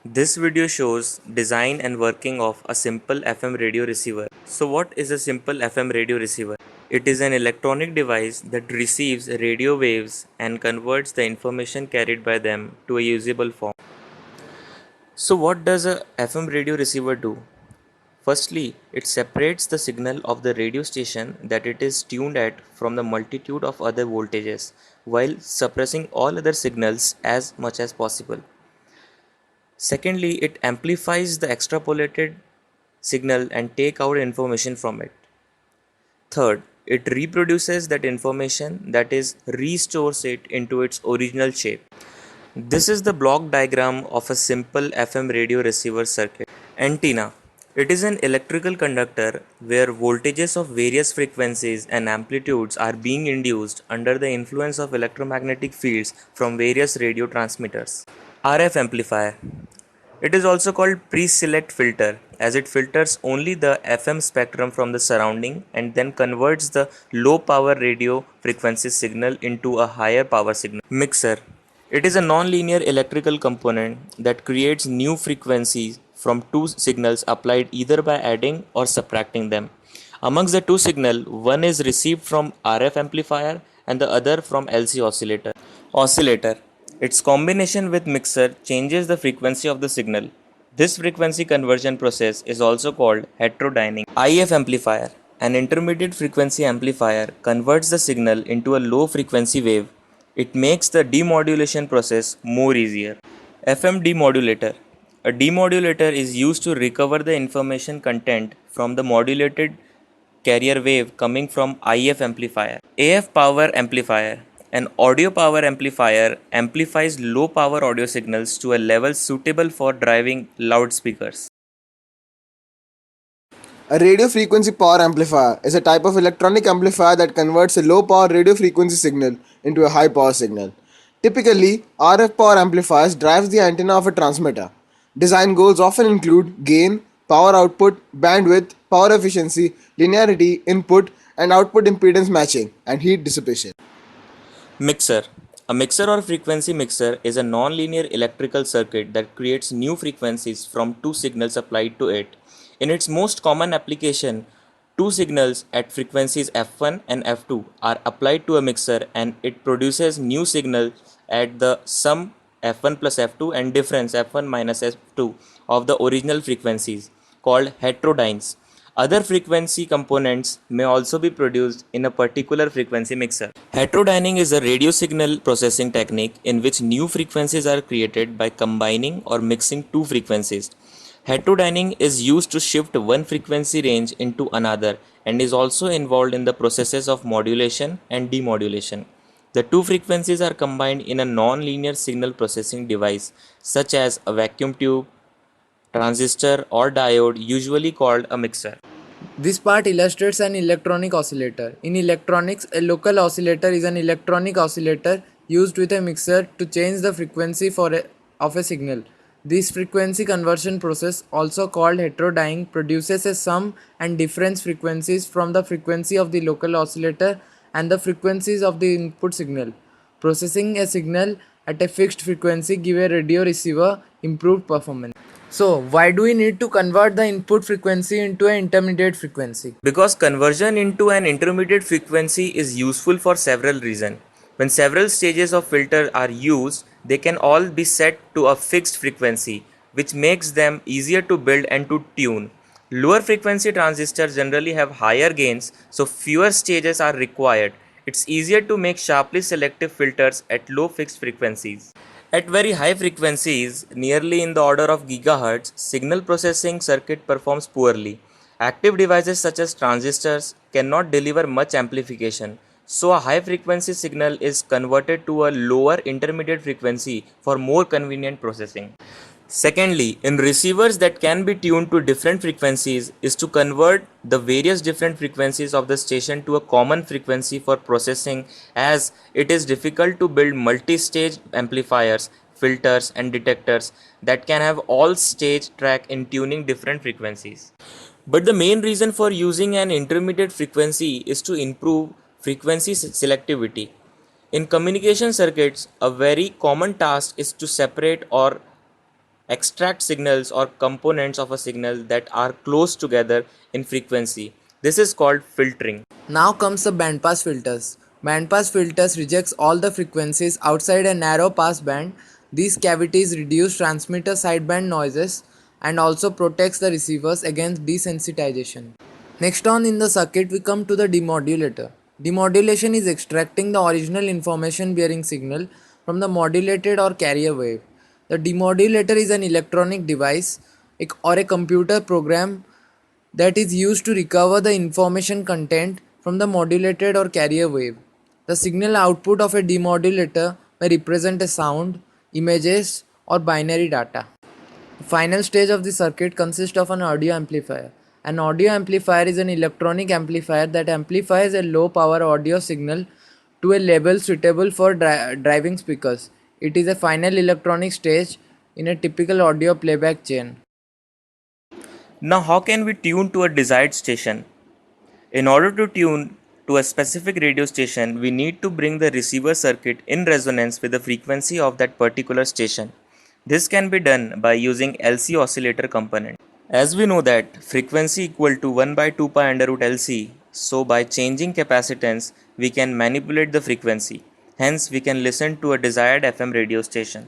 This video shows design and working of a simple FM radio receiver. So what is a simple FM radio receiver? It is an electronic device that receives radio waves and converts the information carried by them to a usable form. So what does a FM radio receiver do? Firstly, it separates the signal of the radio station that it is tuned at from the multitude of other voltages while suppressing all other signals as much as possible. Secondly, it amplifies the extrapolated signal and take out information from it. Third, it reproduces that information, that is, restores it into its original shape. This is the block diagram of a simple FM radio receiver circuit. Antenna. It is an electrical conductor where voltages of various frequencies and amplitudes are being induced under the influence of electromagnetic fields from various radio transmitters. RF amplifier. It is also called pre-select filter as it filters only the FM spectrum from the surrounding and then converts the low power radio frequency signal into a higher power signal. Mixer. It is a non-linear electrical component that creates new frequencies from two signals applied either by adding or subtracting them. Amongst the two signals, one is received from RF amplifier and the other from LC oscillator. Oscillator. Its combination with mixer changes the frequency of the signal. This frequency conversion process is also called heterodyning. IF amplifier. An intermediate frequency amplifier converts the signal into a low frequency wave. It makes the demodulation process more easier. FM demodulator. A demodulator is used to recover the information content from the modulated carrier wave coming from IF amplifier. AF power amplifier. An audio power amplifier amplifies low power audio signals to a level suitable for driving loudspeakers. A radio frequency power amplifier is a type of electronic amplifier that converts a low power radio frequency signal into a high power signal. Typically, RF power amplifiers drives the antenna of a transmitter. Design goals often include gain, power output, bandwidth, power efficiency, linearity, input and output impedance matching, and heat dissipation. Mixer. A mixer or frequency mixer is a non-linear electrical circuit that creates new frequencies from two signals applied to it. In its most common application, two signals at frequencies f1 and f2 are applied to a mixer and it produces new signals at the sum f1 plus f2 and difference f1 minus f2 of the original frequencies, called heterodynes. Other frequency components may also be produced in a particular frequency mixer. Heterodyning is a radio signal processing technique in which new frequencies are created by combining or mixing two frequencies. Heterodyning is used to shift one frequency range into another and is also involved in the processes of modulation and demodulation. The two frequencies are combined in a non-linear signal processing device such as a vacuum tube, transistor or diode, usually called a mixer. This part illustrates an electronic oscillator. In electronics, a local oscillator is an electronic oscillator used with a mixer to change the frequency of a signal. This frequency conversion process, also called heterodyning, produces a sum and difference frequencies from the frequency of the local oscillator and the frequencies of the input signal. Processing a signal at a fixed frequency give a radio receiver improved performance. So, why do we need to convert the input frequency into an intermediate frequency? Because conversion into an intermediate frequency is useful for several reasons. When several stages of filter are used, they can all be set to a fixed frequency, which makes them easier to build and to tune. Lower frequency transistors generally have higher gains, so fewer stages are required. It's easier to make sharply selective filters at low fixed frequencies. At very high frequencies, nearly in the order of gigahertz, signal processing circuit performs poorly. Active devices such as transistors cannot deliver much amplification, so a high frequency signal is converted to a lower intermediate frequency for more convenient processing. Secondly, in receivers that can be tuned to different frequencies is to convert the various different frequencies of the station to a common frequency for processing, as it is difficult to build multi-stage amplifiers, filters and detectors that can have all stage track in tuning different frequencies. But the main reason for using an intermediate frequency is to improve frequency selectivity. In communication circuits, a very common task is to separate or extract signals or components of a signal that are close together in frequency. This is called filtering. Now comes the bandpass filters. Bandpass filters rejects all the frequencies outside a narrow pass band. These cavities reduce transmitter sideband noises and also protects the receivers against desensitization. Next on in the circuit we come to the demodulator. Demodulation is extracting the original information bearing signal from the modulated or carrier wave. The demodulator is an electronic device or a computer program that is used to recover the information content from the modulated or carrier wave. The signal output of a demodulator may represent a sound, images, or binary data. The final stage of the circuit consists of an audio amplifier. An audio amplifier is an electronic amplifier that amplifies a low power audio signal to a level suitable for driving speakers. It is a final electronic stage in a typical audio playback chain. Now, how can we tune to a desired station? In order to tune to a specific radio station, we need to bring the receiver circuit in resonance with the frequency of that particular station. This can be done by using LC oscillator component. As we know that frequency equal to 1 by 2 pi under root LC, so by changing capacitance, we can manipulate the frequency. Hence, we can listen to a desired FM radio station.